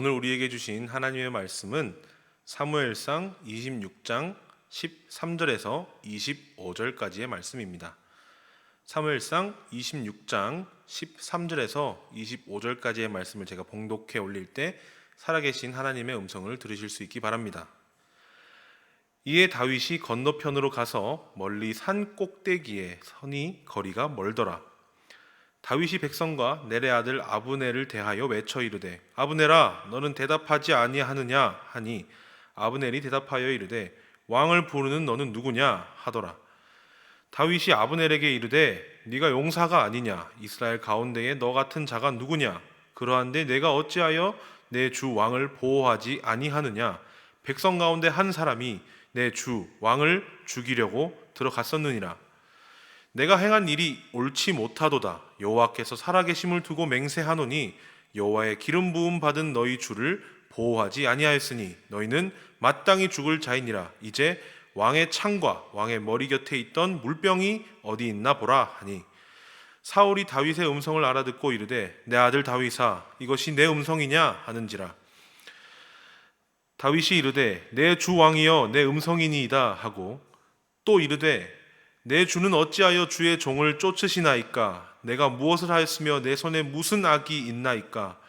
오늘 우리에게 주신 하나님의 말씀은 사무엘상 26장 13절에서 25절까지의 말씀입니다. 사무엘상 26장 13절에서 25절까지의 말씀을 제가 봉독해 올릴 때 살아계신 하나님의 음성을 들으실 수 있기 바랍니다. 이에 다윗이 건너편으로 가서 멀리 산 꼭대기에 서니 거리가 멀더라. 다윗이 백성과 넬의 아들 아브넬을 대하여 외쳐 이르되 아브넬아 너는 대답하지 아니하느냐 하니 아브넬이 대답하여 이르되 왕을 부르는 너는 누구냐 하더라. 다윗이 아브넬에게 이르되 네가 용사가 아니냐 이스라엘 가운데에 너 같은 자가 누구냐 그러한데 내가 어찌하여 내 주 왕을 보호하지 아니하느냐 백성 가운데 한 사람이 내 주 왕을 죽이려고 들어갔었느니라. 내가 행한 일이 옳지 못하도다. 여호와께서 살아계심을 두고 맹세하노니 여호와의 기름 부음 받은 너희 주를 보호하지 아니하였으니 너희는 마땅히 죽을 자이니라. 이제 왕의 창과 왕의 머리 곁에 있던 물병이 어디 있나 보라 하니 사울이 다윗의 음성을 알아듣고 이르되 내 아들 다윗아 이것이 내 음성이냐 하는지라. 다윗이 이르되 내 주 왕이여 내 음성이니이다 하고 또 이르되 내 주는 어찌하여 주의 종을 쫓으시나이까? 내가 무엇을 하였으며 내 손에 무슨 악이 있나이까?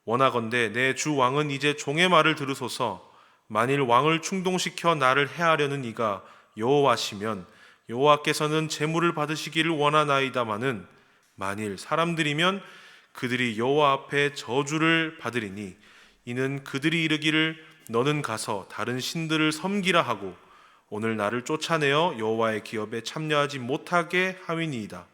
원하건대 내 주 왕은 이제 종의 말을 들으소서. 만일 왕을 충동시켜 나를 해하려는 이가 여호와시면 여호와께서는 제물을 받으시기를 원하나이다마는 만일 사람들이면 그들이 여호와 앞에 저주를 받으리니 이는 그들이 이르기를 너는 가서 다른 신들을 섬기라 하고 오늘 나를 쫓아내어 여호와의 기업에 참여하지 못하게 하위니이다.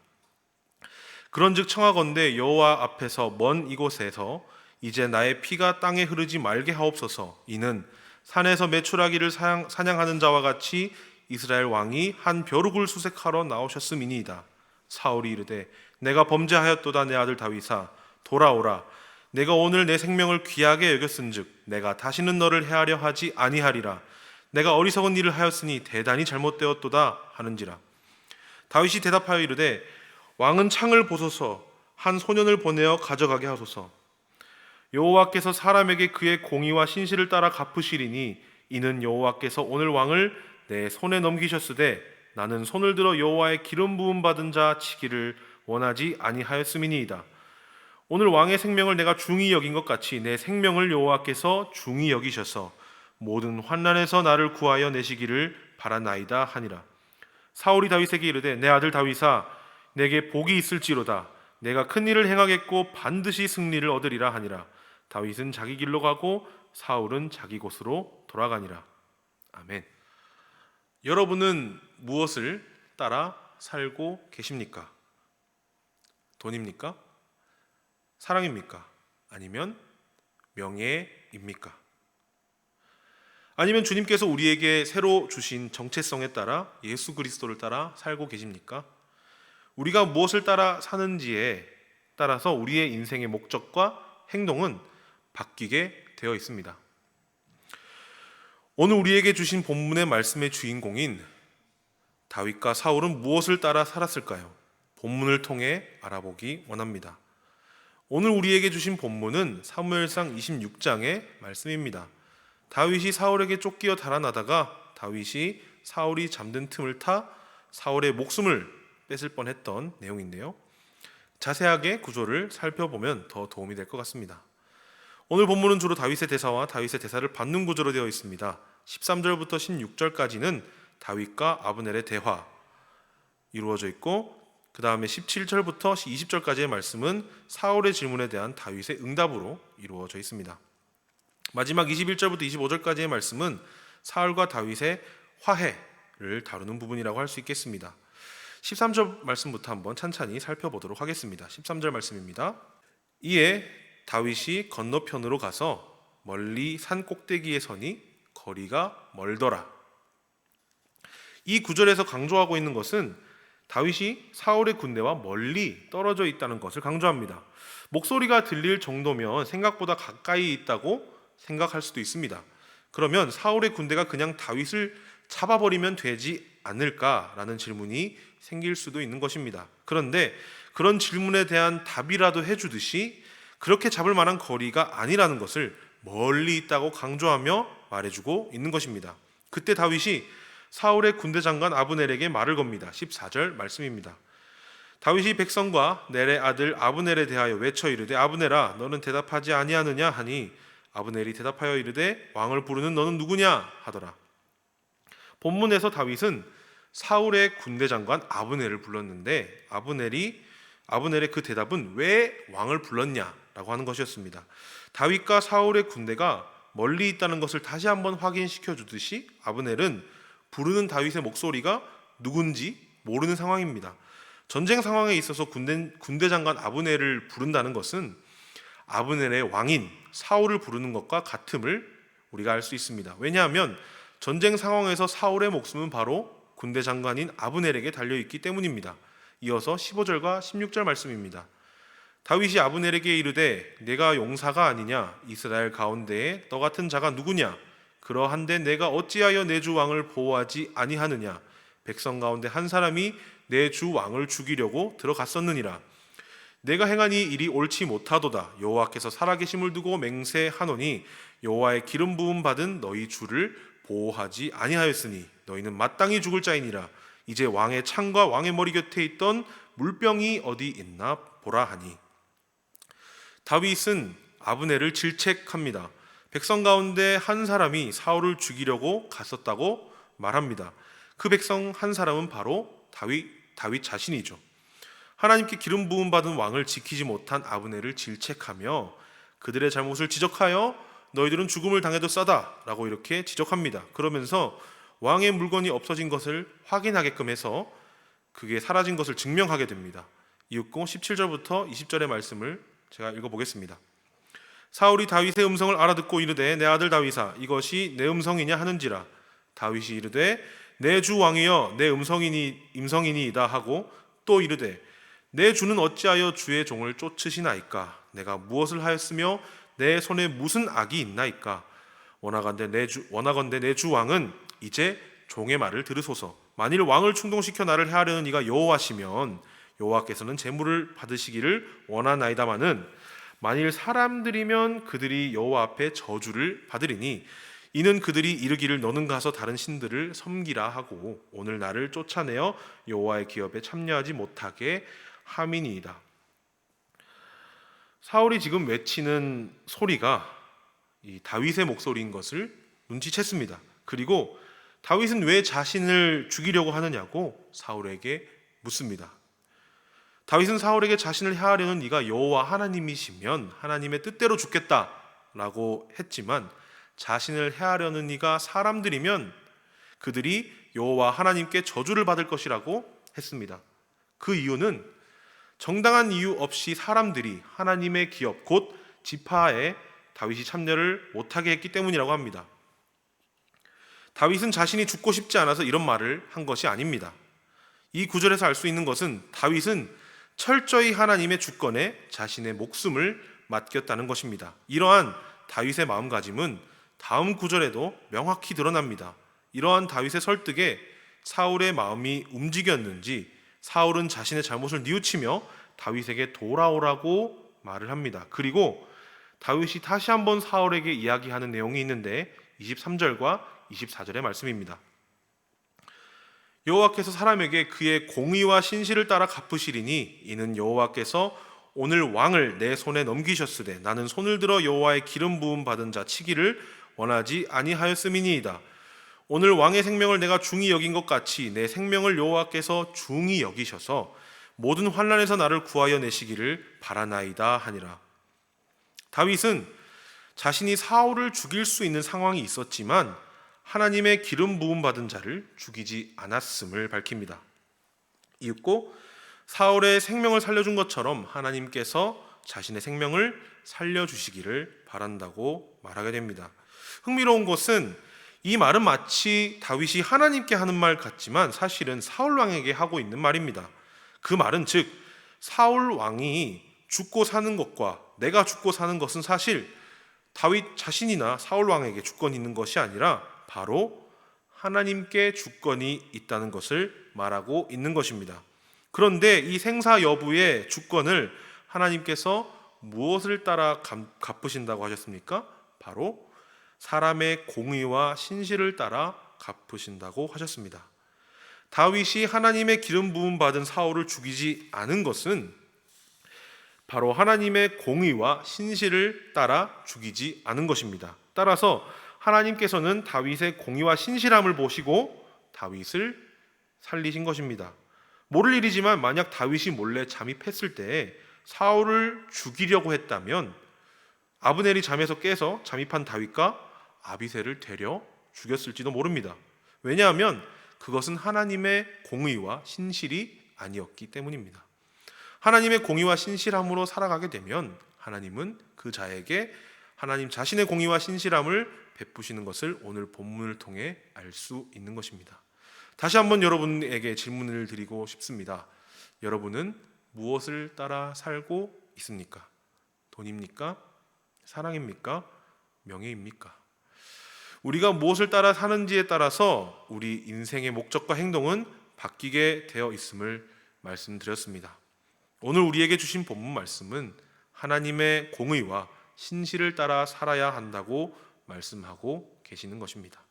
그런즉 청하건대 여호와 앞에서 먼 이곳에서 이제 나의 피가 땅에 흐르지 말게 하옵소서. 이는 산에서 메추라기를 사냥하는 자와 같이 이스라엘 왕이 한 벼룩을 수색하러 나오셨음이니이다. 사울이 이르되 내가 범죄하였도다. 내 아들 다윗아 돌아오라. 내가 오늘 내 생명을 귀하게 여겼은즉 내가 다시는 너를 해하려 하지 아니하리라. 내가 어리석은 일을 하였으니 대단히 잘못되었도다 하는지라. 다윗이 대답하여 이르되 왕은 창을 보소서. 한 소년을 보내어 가져가게 하소서. 여호와께서 사람에게 그의 공의와 신실을 따라 갚으시리니 이는 여호와께서 오늘 왕을 내 손에 넘기셨으되 나는 손을 들어 여호와의 기름 부음 받은 자 치기를 원하지 아니하였음이니이다. 오늘 왕의 생명을 내가 중히 여긴 것 같이 내 생명을 여호와께서 중히 여기셔서 모든 환난에서 나를 구하여 내시기를 바라나이다 하니라. 사울이 다윗에게 이르되 내 아들 다윗아 내게 복이 있을지로다. 내가 큰 일을 행하겠고 반드시 승리를 얻으리라 하니라. 다윗은 자기 길로 가고 사울은 자기 곳으로 돌아가니라. 아멘. 여러분은 무엇을 따라 살고 계십니까? 돈입니까? 사랑입니까? 아니면 명예입니까? 아니면 주님께서 우리에게 새로 주신 정체성에 따라 예수 그리스도를 따라 살고 계십니까? 우리가 무엇을 따라 사는지에 따라서 우리의 인생의 목적과 행동은 바뀌게 되어 있습니다. 오늘 우리에게 주신 본문의 말씀의 주인공인 다윗과 사울은 무엇을 따라 살았을까요? 본문을 통해 알아보기 원합니다. 오늘 우리에게 주신 본문은 사무엘상 26장의 말씀입니다. 다윗이 사울에게 쫓기어 달아나다가 다윗이 사울이 잠든 틈을 타 사울의 목숨을 뺏을 뻔했던 내용인데요. 자세하게 구조를 살펴보면 더 도움이 될 것 같습니다. 오늘 본문은 주로 다윗의 대사와 다윗의 대사를 받는 구조로 되어 있습니다. 13절부터 16절까지는 다윗과 아브넬의 대화 이루어져 있고 그 다음에 17절부터 20절까지의 말씀은 사울의 질문에 대한 다윗의 응답으로 이루어져 있습니다. 마지막 21절부터 25절까지의 말씀은 사울과 다윗의 화해를 다루는 부분이라고 할 수 있겠습니다. 13절 말씀부터 한번 찬찬히 살펴보도록 하겠습니다. 13절 말씀입니다. 이에 다윗이 건너편으로 가서 멀리 산 꼭대기에 서니 거리가 멀더라. 이 구절에서 강조하고 있는 것은 다윗이 사울의 군대와 멀리 떨어져 있다는 것을 강조합니다. 목소리가 들릴 정도면 생각보다 가까이 있다고 생각할 수도 있습니다. 그러면 사울의 군대가 그냥 다윗을 잡아버리면 되지 않을까라는 질문이 생길 수도 있는 것입니다. 그런데 그런 질문에 대한 답이라도 해주듯이 그렇게 잡을 만한 거리가 아니라는 것을 멀리 있다고 강조하며 말해주고 있는 것입니다. 그때 다윗이 사울의 군대 장관 아브넬에게 말을 겁니다. 14절 말씀입니다. 다윗이 백성과 넬의 아들 아브넬에 대하여 외쳐 이르되 아브넬아 너는 대답하지 아니하느냐 하니 아브넬이 대답하여 이르되 왕을 부르는 너는 누구냐 하더라. 본문에서 다윗은 사울의 군대 장관 아브넬을 불렀는데 아브넬의 그 대답은 왜 왕을 불렀냐라고 하는 것이었습니다. 다윗과 사울의 군대가 멀리 있다는 것을 다시 한번 확인시켜 주듯이 아브넬은 부르는 다윗의 목소리가 누군지 모르는 상황입니다. 전쟁 상황에 있어서 군대 장관 아브넬을 부른다는 것은 아브넬의 왕인 사울을 부르는 것과 같음을 우리가 알 수 있습니다. 왜냐하면 전쟁 상황에서 사울의 목숨은 바로 군대 장관인 아브넬에게 달려있기 때문입니다. 이어서 15절과 16절 말씀입니다. 다윗이 아브넬에게 이르되 내가 용사가 아니냐 이스라엘 가운데에 너 같은 자가 누구냐 그러한데 내가 어찌하여 내 주 왕을 보호하지 아니하느냐 백성 가운데 한 사람이 내 주 왕을 죽이려고 들어갔었느니라. 내가 행한 이 일이 옳지 못하도다. 여호와께서 살아계심을 두고 맹세하노니 여호와의 기름 부음 받은 너희 주를 보호하지 아니하였으니 너희는 마땅히 죽을 자이니라. 이제 왕의 창과 왕의 머리 곁에 있던 물병이 어디 있나 보라 하니. 다윗은 아브넬을 질책합니다. 백성 가운데 한 사람이 사울을 죽이려고 갔었다고 말합니다. 그 백성 한 사람은 바로 다윗 자신이죠. 하나님께 기름 부음 받은 왕을 지키지 못한 아브넬을 질책하며 그들의 잘못을 지적하여 너희들은 죽음을 당해도 싸다라고 이렇게 지적합니다. 그러면서 왕의 물건이 없어진 것을 확인하게끔 해서 그게 사라진 것을 증명하게 됩니다. 이윽고 17절부터 20절의 말씀을 제가 읽어보겠습니다. 사울이 다윗의 음성을 알아듣고 이르되 내 아들 다윗아 이것이 내 음성이냐 하는지라. 다윗이 이르되 내 주 왕이여 내 음성이니이다 하고 또 이르되 내 주는 어찌하여 주의 종을 쫓으시나이까. 내가 무엇을 하였으며 내 손에 무슨 악이 있나이까. 원하건대 내 주 왕은 이제 종의 말을 들으소서. 만일 왕을 충동시켜 나를 해하려는 이가 여호와시면 여호와께서는 제물을 받으시기를 원하나이다마는 만일 사람들이면 그들이 여호와 앞에 저주를 받으리니 이는 그들이 이르기를 너는 가서 다른 신들을 섬기라 하고 오늘 나를 쫓아내어 여호와의 기업에 참여하지 못하게 함이니이다. 사울이 지금 외치는 소리가 이 다윗의 목소리인 것을 눈치챘습니다. 그리고 다윗은 왜 자신을 죽이려고 하느냐고 사울에게 묻습니다. 다윗은 사울에게 자신을 해하려는 이가 여호와 하나님이시면 하나님의 뜻대로 죽겠다라고 했지만 자신을 해하려는 이가 사람들이면 그들이 여호와 하나님께 저주를 받을 것이라고 했습니다. 그 이유는 정당한 이유 없이 사람들이 하나님의 기업 곧 지파에 다윗이 참여를 못하게 했기 때문이라고 합니다. 다윗은 자신이 죽고 싶지 않아서 이런 말을 한 것이 아닙니다. 이 구절에서 알 수 있는 것은 다윗은 철저히 하나님의 주권에 자신의 목숨을 맡겼다는 것입니다. 이러한 다윗의 마음가짐은 다음 구절에도 명확히 드러납니다. 이러한 다윗의 설득에 사울의 마음이 움직였는지 사울은 자신의 잘못을 뉘우치며 다윗에게 돌아오라고 말을 합니다. 그리고 다윗이 다시 한번 사울에게 이야기하는 내용이 있는데 23절과 24절의 말씀입니다. 여호와께서 사람에게 그의 공의와 신실을 따라 갚으시리니 이는 여호와께서 오늘 왕을 내 손에 넘기셨으되 나는 손을 들어 여호와의 기름 부음 받은 자 치기를 원하지 아니하였음이니이다. 오늘 왕의 생명을 내가 중히 여긴 것 같이 내 생명을 여호와께서 중히 여기셔서 모든 환난에서 나를 구하여 내시기를 바라나이다 하니라. 다윗은 자신이 사울을 죽일 수 있는 상황이 있었지만 하나님의 기름 부음 받은 자를 죽이지 않았음을 밝힙니다. 이윽고 사울의 생명을 살려준 것처럼 하나님께서 자신의 생명을 살려주시기를 바란다고 말하게 됩니다. 흥미로운 것은 이 말은 마치 다윗이 하나님께 하는 말 같지만 사실은 사울 왕에게 하고 있는 말입니다. 그 말은 즉 사울 왕이 죽고 사는 것과 내가 죽고 사는 것은 사실 다윗 자신이나 사울 왕에게 주권이 있는 것이 아니라 바로 하나님께 주권이 있다는 것을 말하고 있는 것입니다. 그런데 이 생사 여부의 주권을 하나님께서 무엇을 따라 갚으신다고 하셨습니까? 바로 사람의 공의와 신실을 따라 갚으신다고 하셨습니다. 다윗이 하나님의 기름 부음 받은 사울을 죽이지 않은 것은 바로 하나님의 공의와 신실을 따라 죽이지 않은 것입니다. 따라서 하나님께서는 다윗의 공의와 신실함을 보시고 다윗을 살리신 것입니다. 모를 일이지만 만약 다윗이 몰래 잠입했을 때 사울을 죽이려고 했다면 아브넬이 잠에서 깨서 잠입한 다윗과 아비새를 데려 죽였을지도 모릅니다. 왜냐하면 그것은 하나님의 공의와 신실이 아니었기 때문입니다. 하나님의 공의와 신실함으로 살아가게 되면 하나님은 그 자에게 하나님 자신의 공의와 신실함을 베푸시는 것을 오늘 본문을 통해 알 수 있는 것입니다. 다시 한번 여러분에게 질문을 드리고 싶습니다. 여러분은 무엇을 따라 살고 있습니까? 돈입니까? 사랑입니까? 명예입니까? 우리가 무엇을 따라 사는지에 따라서 우리 인생의 목적과 행동은 바뀌게 되어 있음을 말씀드렸습니다. 오늘 우리에게 주신 본문 말씀은 하나님의 공의와 신실을 따라 살아야 한다고 말씀하고 계시는 것입니다.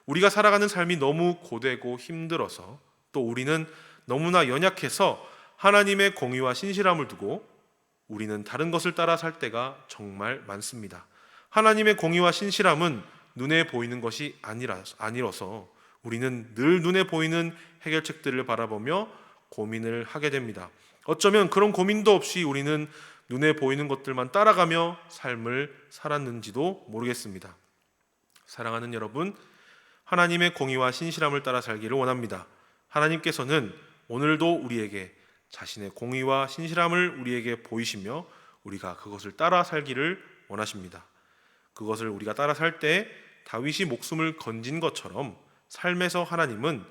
우리가 살아가는 삶이 너무 고되고 힘들어서 또 우리는 너무나 연약해서 하나님의 공의와 신실함을 두고 우리는 다른 것을 따라 살 때가 정말 많습니다. 하나님의 공의와 신실함은 눈에 보이는 것이 아니라서 우리는 늘 눈에 보이는 해결책들을 바라보며 고민을 하게 됩니다. 어쩌면 그런 고민도 없이 우리는 눈에 보이는 것들만 따라가며 삶을 살았는지도 모르겠습니다. 사랑하는 여러분, 하나님의 공의와 신실함을 따라 살기를 원합니다. 하나님께서는 오늘도 우리에게 자신의 공의와 신실함을 우리에게 보이시며 우리가 그것을 따라 살기를 원하십니다. 그것을 우리가 따라 살 때 다윗이 목숨을 건진 것처럼 삶에서 하나님은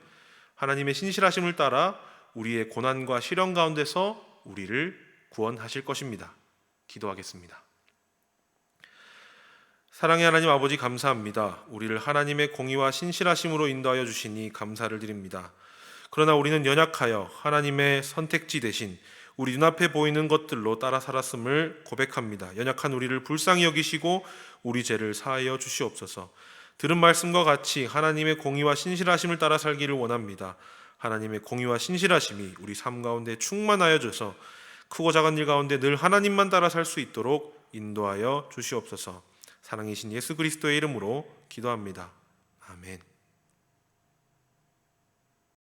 하나님의 신실하심을 따라 우리의 고난과 시련 가운데서 우리를 구원하실 것입니다. 기도하겠습니다. 사랑의 하나님 아버지, 감사합니다. 우리를 하나님의 공의와 신실하심으로 인도하여 주시니 감사를 드립니다. 그러나 우리는 연약하여 하나님의 선택지 대신 우리 눈앞에 보이는 것들로 따라 살았음을 고백합니다. 연약한 우리를 불쌍히 여기시고 우리 죄를 사하여 주시옵소서. 들은 말씀과 같이 하나님의 공의와 신실하심을 따라 살기를 원합니다. 하나님의 공의와 신실하심이 우리 삶 가운데 충만하여 줘서 크고 작은 일 가운데 늘 하나님만 따라 살 수 있도록 인도하여 주시옵소서. 사랑이신 예수 그리스도의 이름으로 기도합니다. 아멘.